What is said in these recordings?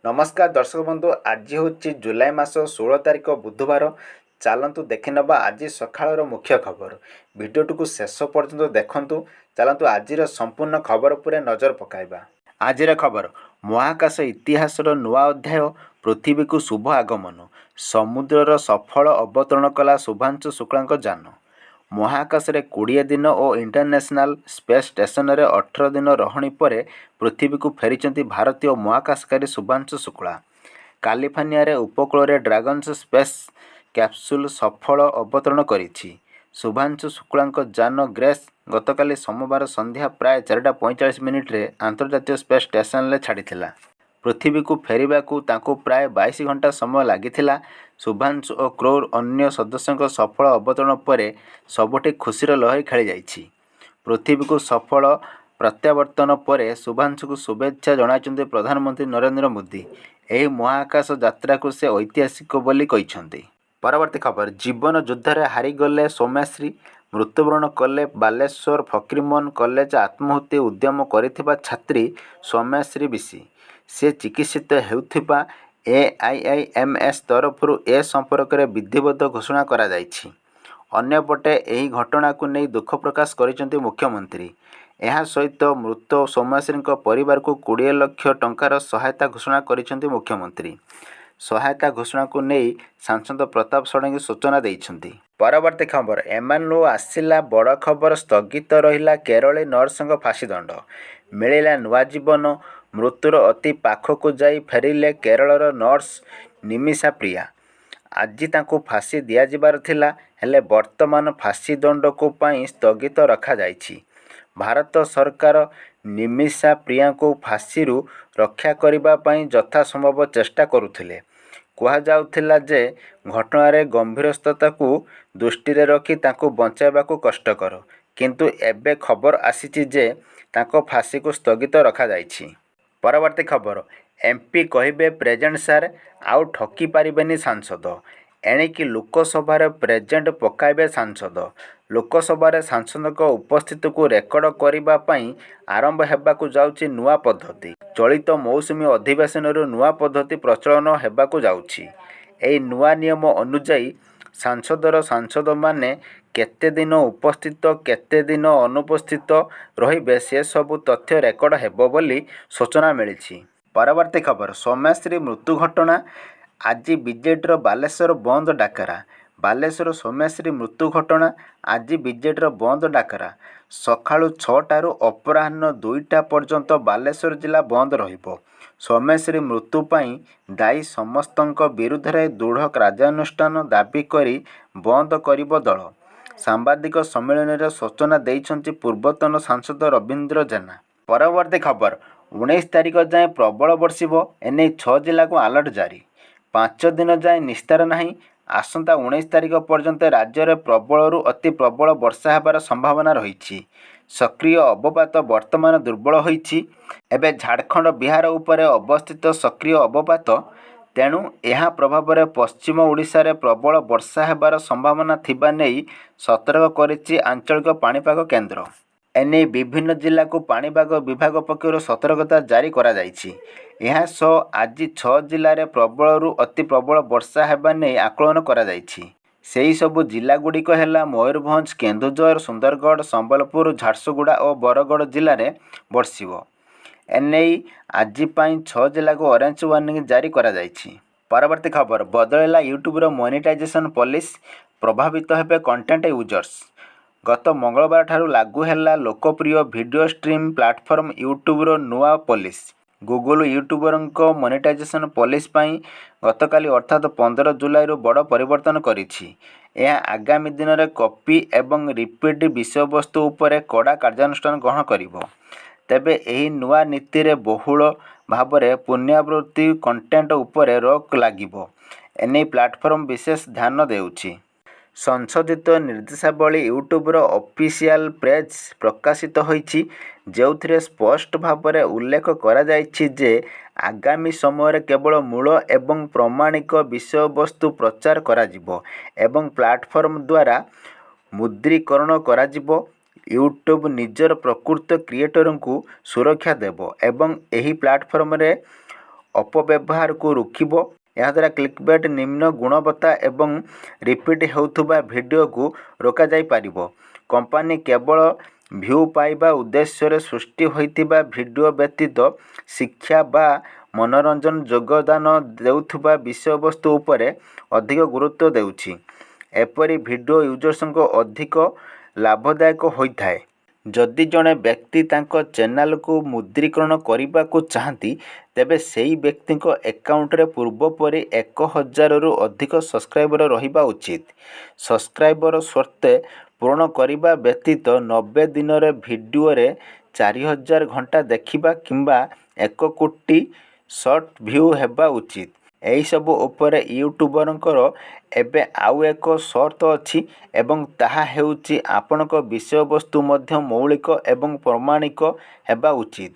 नमस्कार दर्शक बंधु आज हूँ जुलाई मास 16 तारिख बुधवार। चलतु देखि नवा आज सकाळ मुख्य खबर। भिडियोटी को शेष पर्यंत देखंतु। चलतु आज संपूर्ण खबर पर नजर पकाइबा। आज खबर महाकाश इतिहास नुआ अध्याय पृथ्वी को शुभ आगमन। समुद्रर सफल अवतरण कला शुभांशु शुक्ला जान। महाकाश 20 दिन और इंटरनेशनल स्पेस स्टेशन 18 दिन रही पर पृथ्वी को फेरी भारतीय महाकाशकारी शुभांशु शुक्ला। कैलिफोर्निया उपकूल ड्रैगन्स स्पेस कैप्सूल सफल अवतरण करिछि। शुभांशु शुक्ला जान ग्रेस गतकाली सोमवार संध्या प्राय 4:45 अंतर्जातीय स्पेस स्टेशन छाड़ीथिला। पृथ्वी को फेरवा को प्राय 22 घंटा समय लगी। शुभांशु और क्रोर अन्य सदस्यों सफल अवतरण पर सबुठी खुशीर लहरी खेली जाइछि। पृथ्वी को सफल प्रत्यावर्तन पर शुभांशु को शुभेच्छा जणाइछन्ति प्रधानमंत्री नरेंद्र मोदी। यह महाकाश यात्रा को से ऐतिहासिक बोली कहिछन्ति। परवर्ती खबर जीवन युद्धरे हारिगले सौम्याश्री मृत्युवरण कले बालेश्वर फकीरमोहन कॉलेज आत्माहुति उद्यम करिथिबा छात्री सौम्याश्री बिसी। से चिकित्सित हेउथिबा AIIMS तरफरु ए संपर्क में विधिवत घोषणा करा जाइछि। अन्यपटे यही घटना को नहीं दुख प्रकाश करिसेंति मुख्यमंत्री। यह सहित मृत सौम्याश्री परिवार को 20 लाख टंकार सहायता घोषणा करिसेंति मुख्यमंत्री। सहायता घोषणा को नहीं सांसद प्रताप षडंगी सूचना देइछन्ति। परवर्ती खबर एमानु आसिला बड़ खबर स्थगित रहिला केरली नर्संग फांसीदंड मिलिला नुआ जीवन। मृत्युर अति पाखक जाई फेरिले केरलर नर्स निमिषा प्रिया। आज तांको फांसी दियाजिबार थिला हेले वर्तमान फांसी दंड को पाई स्थगित रखा जाइछि। भारत सरकार निमिषा प्रिया को फांसी रक्षा करिबा पाई यथासंभव चेष्टा करुथिले। कहा जाउथिला जे घटनार गंभीरता को दृष्टि रखी तांको बंचाइबा को कष्टकर, किंतु एबे खबर आसीछि जे तांको फांसी को स्थगित रखा जाइछि। परवर्ती खबर एमपी कहिबे प्रेजेंट सार आउ ठकी पारिबेनी सांसद। एणिकी लोकसभा प्रेजेंट पकाइबे सांसद। लोकसभा सांसद उपस्थिति को रेकर्ड करिबा पई आरंभ हेबाकु जाउछि नुआ पद्धति। चलित मौसुमी अधिवेशन नुआ पद्धति प्रचलन हेबाकु जाउछि। एई नुआ नियम अनुसार सांसद माने केते दिन उपस्थित केते दिन अनुपस्थित रहिबे से सबु तथ्य रेकर्ड हेबो बोली सूचना मिली। परवर्ती खबर सौम्याश्री मृत्यु घटना आज बीजेडीर बालेश्वर बंद डाकरा। बालेश्वर सौम्याश्री मृत्यु घटना आज बीजेडीर बंद डाकरा। सकाळु 6टारू अपराह्न 2टा पर्यंत बालेश्वर जिला बंद रहिबो। सौम्याश्री मृत्यु पाई दायी समस्तଙ୍କ विरुद्धରେ दृढ़ कार्यानुष्ठान दाबी करी बंद करिबो दल। सांबादिक सम्मेलन में सूचना देइछन्ति पूर्वतन सांसद रवींद्र जेना। परवर्ती खबर 19 तारिख जाए प्रबल बर्षिबो। एने 6 जिला को अलर्ट जारी। 5 दिन जाए निस्तार नहीं। आसंता 19 तारिख पर्यंत राज्य में प्रबल अति प्रबल वर्षा हेबार संभावना रही। सक्रिय अवपात वर्तमान दुर्बल होइछि। एबे झारखंड बिहार उपरे अवस्थित सक्रिय अवपात, तेणु यह प्रभाव में पश्चिम ओडिशा रे प्रबल वर्षा हेबार संभावना थिबा नेई सतर्क करिछि आंचलिक पाणीपाग केन्द्र। एने विभिन्न जिला को पाणीपाग विभाग पक्षर सतर्कता जारी करा जाइछि। यह सह आज 6 जिले में प्रबल अति प्रबल वर्षा हेबा नेई आकलन करा जाइछि। सेही सबु जिला गुड़िक है मयूरभंज, केन्दुझर, सुंदरगढ़, संबलपुर, झारसुगुड़ा और बरगढ़ जिले में बर्षिबो। एनई आज 6 जिला को ऑरेंज वार्निंग जारी करा जाइछि। परवर्ती खबर बदलला यूट्यूबर मोनेटाइजेशन पॉलिसी, प्रभावित हेबे कंटेंट यूजर्स। गत मंगलवार ठारू लागू हैला लोकप्रिय वीडियो स्ट्रीम प्लेटफॉर्म यूट्यूबर नुआ पॉलिसी। गूगल यूट्यूबर मोनेटाइजेशन पॉलिसी पाई गतकाली अर्थात 15 जुलाई बड़ परिवर्तन करिछि। यह आगामी दिन में कॉपी एवं रिपीट विषय वस्तु उपरे कड़ा कार्यानुष्ठान ग्रहण करिवो। तेबे एही नुआ नीति रे बहुल भाव में पुनरावृत्ति कंटेंट उपरे रोक लागिबो। एने प्लेटफॉर्म विशेष ध्यान देउछि। संशोधित निर्देशावली यूट्यूबर ऑफिशियल पेज प्रकाशित होइछि, जेउथिरे स्पष्ट भाव में उल्लेख करा जाइछि जे आगामी समय केवल मूल एवं प्रमाणिक विषय वस्तु प्रचार करा जिवो एवं प्लेटफॉर्म द्वारा मुद्रीकरण करा जिवो। यूट्यूब निजर प्रकृत क्रिएटर को सुरक्षा देव एवं एही प्लेटफॉर्म रे ଅପବ୍ୟବହାରକୁ ରୋକିବ। ଏହାଦ୍ୱାରା କ୍ଲିକବେଟ୍, ନିମ୍ନ ଗୁଣବତ୍ତା ଏବଂ ରିପିଟ୍ ହେଉଥିବା ଭିଡ଼ିଓକୁ ରୋକାଯାଇପାରିବ। କମ୍ପାନୀ କେବଳ ଭ୍ୟୁ ପାଇବା ଉଦ୍ଦେଶ୍ୟରେ ସୃଷ୍ଟି ହୋଇଥିବା ଭିଡ଼ିଓ ବ୍ୟତୀତ ଶିକ୍ଷା ବା ମନୋରଞ୍ଜନ ଯୋଗଦାନ ଦେଉଥିବା ବିଷୟବସ୍ତୁ ଉପରେ ଅଧିକ ଗୁରୁତ୍ୱ ଦେଉଛି। ଏପରି ଭିଡ଼ିଓ ୟୁଜର୍ସଙ୍କ ଅଧିକ ଲାଭଦାୟକ ହୋଇଥାଏ। ଯଦି ଜଣେ ବ୍ୟକ୍ତି ତାଙ୍କ ଚ୍ୟାନେଲକୁ ମୁଦ୍ରୀକରଣ କରିବାକୁ ଚାହାନ୍ତି, ତେବେ ସେହି ବ୍ୟକ୍ତିଙ୍କ ଆକାଉଣ୍ଟରେ ପୂର୍ବ ପରି 1000ରୁ ଅଧିକ ସବସ୍କ୍ରାଇବର ରହିବା ଉଚିତ। ସବସ୍କ୍ରାଇବର ସର୍ତ୍ତ ପୂରଣ କରିବା ବ୍ୟତୀତ 90 ଦିନରେ ଭିଡ଼ିଓରେ 4000 ଘଣ୍ଟା ଦେଖିବା କିମ୍ବା 1 କୋଟି ସର୍ଟ ଭ୍ୟୁ ହେବା ଉଚିତ। ଏହିସବୁ ଉପରେ ୟୁଟ୍ୟୁବରଙ୍କର ଏବେ ଆଉ ଏକ ସର୍ତ୍ତ ଅଛି ଏବଂ ତାହା ହେଉଛି ଆପଣଙ୍କ ବିଷୟବସ୍ତୁ ମଧ୍ୟ ମୌଳିକ ଏବଂ ପ୍ରାମାଣିକ ହେବା ଉଚିତ।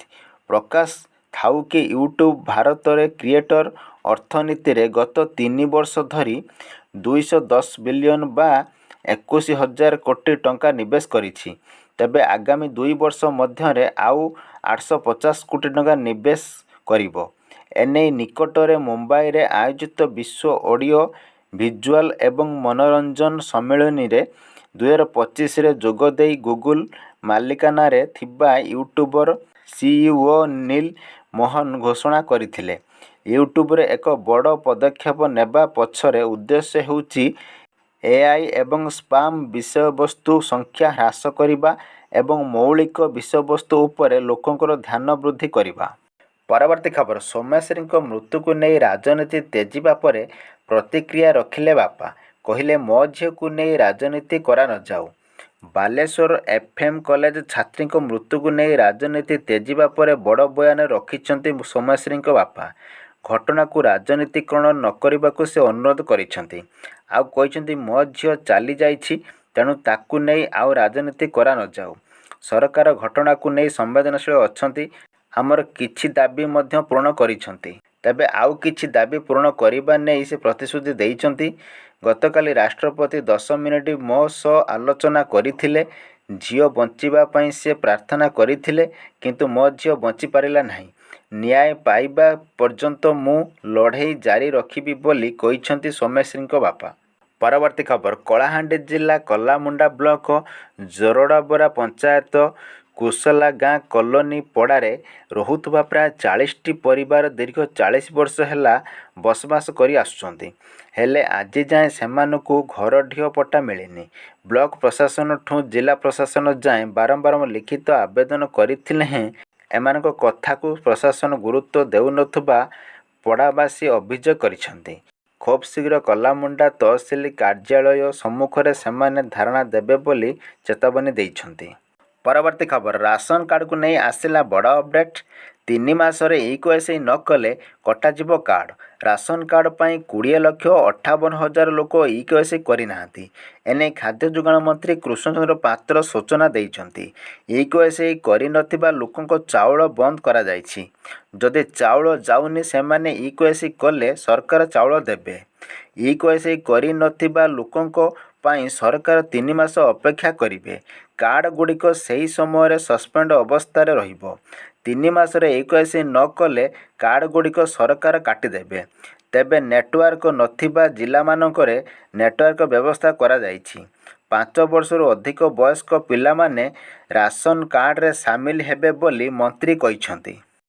ପ୍ରକାଶ ଥାଉ କି ୟୁଟ୍ୟୁବ ଭାରତରେ କ୍ରିଏଟର ଅର୍ଥନୀତିରେ ଗତ 3 ବର୍ଷ ଧରି 210 ବିଲିୟନ ବା 21,000 କୋଟି ଟଙ୍କା ନିବେଶ କରିଛି। ତେବେ ଆଗାମୀ 2 ବର୍ଷ ମଧ୍ୟରେ ଆଉ 850 କୋଟି ଟଙ୍କା ନିବେଶ କରିବ। ଏନେଇ ନିକଟରେ ମୁମ୍ବାଇରେ ଆୟୋଜିତ ବିଶ୍ୱ ଅଡ଼ିଓ ଭିଜୁଆଲ ଏବଂ ମନୋରଞ୍ଜନ ସମ୍ମିଳନୀରେ 2025ରେ ଯୋଗଦେଇ ଗୁଗଲ ମାଲିକାନାରେ ଥିବା ୟୁଟ୍ୟୁବର ସିଇଓ ନୀଲ ମୋହନ ଘୋଷଣା କରିଥିଲେ। ୟୁଟ୍ୟୁବରେ ଏକ ବଡ଼ ପଦକ୍ଷେପ ନେବା ପଛର ଉଦ୍ଦେଶ୍ୟ ହେଉଛି ଏଆଇ ଏବଂ ସ୍ପାମ୍ ବିଷୟବସ୍ତୁ ସଂଖ୍ୟା ହ୍ରାସ କରିବା ଏବଂ ମୌଳିକ ବିଷୟବସ୍ତୁ ଉପରେ ଲୋକଙ୍କର ଧ୍ୟାନ ବୃଦ୍ଧି କରିବା। ପରବର୍ତ୍ତୀ ଖବର, ସୌମ୍ୟଶ୍ରୀଙ୍କ ମୃତ୍ୟୁକୁ ନେଇ ରାଜନୀତି ତେଜିବା ପରେ ପ୍ରତିକ୍ରିୟା ରଖିଲେ ବାପା। କହିଲେ, ମୋ ଝିଅକୁ ନେଇ ରାଜନୀତି କରାନଯାଉ। ବାଲେଶ୍ୱର ଏଫ୍ଏମ୍ କଲେଜ ଛାତ୍ରୀଙ୍କ ମୃତ୍ୟୁକୁ ନେଇ ରାଜନୀତି ତେଜିବା ପରେ ବଡ଼ ବୟାନ ରଖିଛନ୍ତି ସୌମ୍ୟଶ୍ରୀଙ୍କ ବାପା। ଘଟଣାକୁ ରାଜନୀତିକରଣ ନ କରିବାକୁ ସେ ଅନୁରୋଧ କରିଛନ୍ତି। ଆଉ କହିଛନ୍ତି, ମୋ ଝିଅ ଚାଲିଯାଇଛି, ତେଣୁ ତାକୁ ନେଇ ଆଉ ରାଜନୀତି କରାନଯାଉ। ସରକାର ଘଟଣାକୁ ନେଇ ସମ୍ବେଦନଶୀଳ ଅଛନ୍ତି। ଆମର କିଛି ଦାବି ମଧ୍ୟ ପୂରଣ କରିଛନ୍ତି। ତେବେ ଆଉ କିଛି ଦାବି ପୂରଣ କରିବା ନେଇ ସେ ପ୍ରତିଶ୍ରୁତି ଦେଇଛନ୍ତି। ଗତକାଲି ରାଷ୍ଟ୍ରପତି 10 ମିନିଟ୍ ମୋ ସହ ଆଲୋଚନା କରିଥିଲେ। ଝିଅ ବଞ୍ଚିବା ପାଇଁ ସେ ପ୍ରାର୍ଥନା କରିଥିଲେ, କିନ୍ତୁ ମୋ ଝିଅ ବଞ୍ଚିପାରିଲା ନାହିଁ। ନ୍ୟାୟ ପାଇବା ପର୍ଯ୍ୟନ୍ତ ମୁଁ ଲଢ଼େଇ ଜାରି ରଖିବି ବୋଲି କହିଛନ୍ତି ସୌମ୍ୟଶ୍ରୀଙ୍କ ବାପା। ପରବର୍ତ୍ତୀ ଖବର, କଳାହାଣ୍ଡି ଜିଲ୍ଲା କଲାମୁଣ୍ଡା ବ୍ଲକ ଜୋରଡ଼ାବରା ପଞ୍ଚାୟତ କୁଶଲା ଗାଁ କଲୋନୀ ପଡ଼ାରେ ରହୁଥିବା ପ୍ରାୟ 40ଟି ପରିବାର ଦୀର୍ଘ 40 ବର୍ଷ ହେଲା ବସବାସ କରି ଆସୁଛନ୍ତି। ହେଲେ ଆଜି ଯାଏଁ ସେମାନଙ୍କୁ ଘରଢିଅ ପଟ୍ଟା ମିଳିନି। ବ୍ଲକ ପ୍ରଶାସନଠୁ ଜିଲ୍ଲା ପ୍ରଶାସନ ଯାଏଁ ବାରମ୍ବାର ଲିଖିତ ଆବେଦନ କରିଥିଲେ ହେଁ ଏମାନଙ୍କ କଥାକୁ ପ୍ରଶାସନ ଗୁରୁତ୍ୱ ଦେଉନଥିବା ପଡ଼ାବାସୀ ଅଭିଯୋଗ କରିଛନ୍ତି। ଖୁବ୍ ଶୀଘ୍ର କଲାମୁଣ୍ଡା ତହସିଲ କାର୍ଯ୍ୟାଳୟ ସମ୍ମୁଖରେ ସେମାନେ ଧାରଣା ଦେବେ ବୋଲି ଚେତାବନୀ ଦେଇଛନ୍ତି। ପରବର୍ତ୍ତୀ ଖବର, ରାସନ କାର୍ଡକୁ ନେଇ ଆସିଲା ବଡ଼ ଅପଡେଟ୍। 3 ମାସରେ E-KYC ନ କଲେ କଟାଯିବ କାର୍ଡ। ରାସନ କାର୍ଡ ପାଇଁ 20,58,000 ଲୋକ E-KYC କରିନାହାନ୍ତି। ଏନେଇ ଖାଦ୍ୟ ଯୋଗାଣ ମନ୍ତ୍ରୀ କୃଷ୍ଣଚନ୍ଦ୍ର ପାତ୍ର ସୂଚନା ଦେଇଛନ୍ତି। E-KYC କରିନଥିବା ଲୋକଙ୍କ ଚାଉଳ ବନ୍ଦ କରାଯାଇଛି। ଯଦି ଚାଉଳ ଯାଉନି, ସେମାନେ E-KYC କଲେ ସରକାର ଚାଉଳ ଦେବେ। E-KYC କରିନଥିବା ଲୋକଙ୍କ ପାଇଁ ସରକାର 3 ମାସ ଅପେକ୍ଷା କରିବେ। କାର୍ଡଗୁଡ଼ିକ ସେହି ସମୟରେ ସସ୍ପେଣ୍ଡ ଅବସ୍ଥାରେ ରହିବ। 3 ମାସରେ E-KYC ନ କଲେ କାର୍ଡଗୁଡ଼ିକ ସରକାର କାଟିଦେବେ। ତେବେ ନେଟୱାର୍କ ନଥିବା ଜିଲ୍ଲାମାନଙ୍କରେ ନେଟୱାର୍କ ବ୍ୟବସ୍ଥା କରାଯାଇଛି। 5 ବର୍ଷରୁ ଅଧିକ ବୟସ୍କ ପିଲାମାନେ ରାସନ କାର୍ଡରେ ସାମିଲ ହେବେ ବୋଲି ମନ୍ତ୍ରୀ କହିଛନ୍ତି।